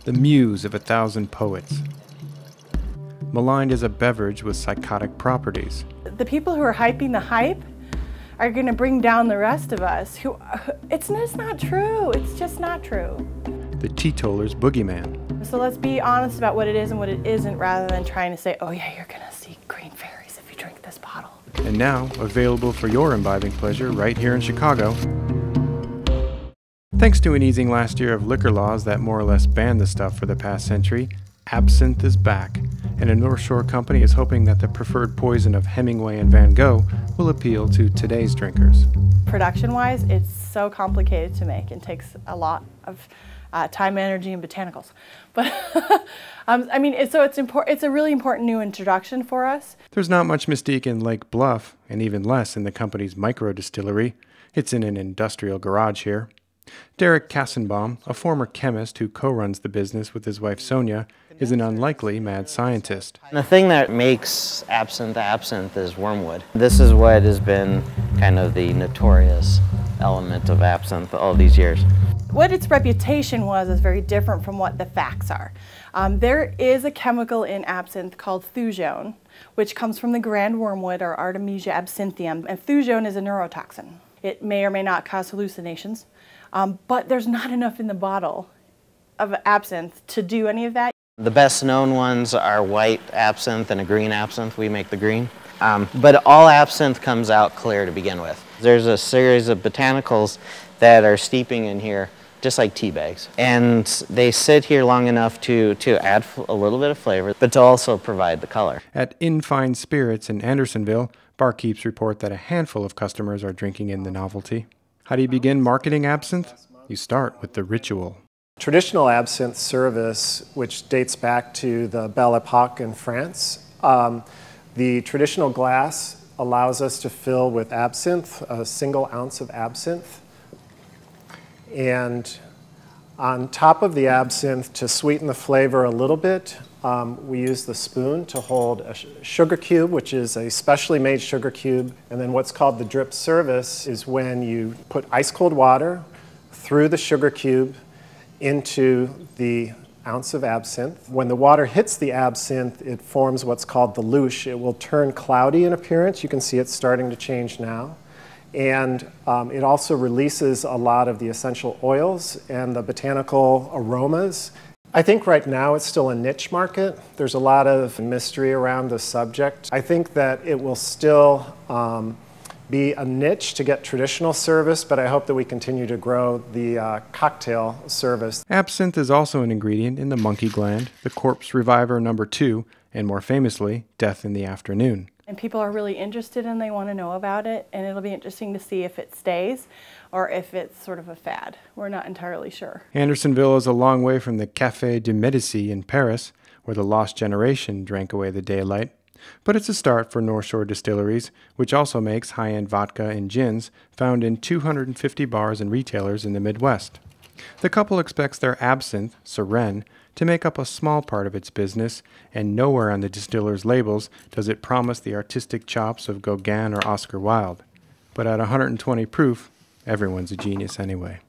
the muse of 1,000 poets. Maligned is a beverage with psychotic properties. The people who are hyping the hype are going to bring down the rest of us. It's not true. It's just not true. The teetotaler's boogeyman. So let's be honest about what it is and what it isn't, rather than trying to say, oh yeah, you're going to see green fairies if you drink this bottle. And now, available for your imbibing pleasure right here in Chicago. Thanks to an easing last year of liquor laws that more or less banned the stuff for the past century, Absinthe is back, and a North Shore company is hoping that the preferred poison of Hemmingway and Van Gogh will appeal to today's drinkers. Production-wise, it's so complicated to make and takes a lot of time, energy, and botanicals. But I mean, it's a really important new introduction for us. There's not much mystique in Lake Bluff, and even less in the company's micro distillery. It's in an industrial garage here. Derek Kassenbaum, a former chemist who co-runs the business with his wife Sonia, is an unlikely mad scientist. The thing that makes absinthe is wormwood. This is what has been kind of the notorious element of absinthe all these years. What its reputation was is very different from what the facts are. There is a chemical in absinthe called thujone, which comes from the grand wormwood, or Artemisia absinthium, and thujone is a neurotoxin. It may or may not cause hallucinations, but there's not enough in the bottle of absinthe to do any of that. The best known ones are white absinthe and a green absinthe. We make the green. But all absinthe comes out clear to begin with. There's a series of botanicals that are steeping in here, just like tea bags. And they sit here long enough to add a little bit of flavor, but to also provide the color. At In Fine Spirits in Andersonville, barkeeps report that a handful of customers are drinking in the novelty. How do you begin marketing absinthe? You start with the ritual. Traditional absinthe service, which dates back to the Belle Epoque in France, the traditional glass allows us to fill with absinthe, a single ounce of absinthe. And on top of the absinthe, to sweeten the flavor a little bit, we use the spoon to hold a sugar cube, which is a specially made sugar cube. And then what's called the drip service is when you put ice cold water through the sugar cube into the ounce of absinthe. When the water hits the absinthe, it forms what's called the louche. It will turn cloudy in appearance. You can see it's starting to change now. And it also releases a lot of the essential oils and the botanical aromas. I think right now it's still a niche market. There's a lot of mystery around the subject. I think that it will still be a niche to get traditional service, but I hope that we continue to grow the cocktail service. Absinthe is also an ingredient in the monkey gland, the corpse reviver No. 2, and more famously, Death in the Afternoon. And people are really interested and they want to know about it, and it'll be interesting to see if it stays or if it's sort of a fad. We're not entirely sure. Andersonville is a long way from the Café de Médicis in Paris, where the lost generation drank away the daylight. But it's a start for North Shore Distilleries, which also makes high-end vodka and gins found in 250 bars and retailers in the Midwest. The couple expects their absinthe, Crain, to make up a small part of its business, and nowhere on the distiller's labels does it promise the artistic chops of Gauguin or Oscar Wilde. But at 120 proof, everyone's a genius anyway.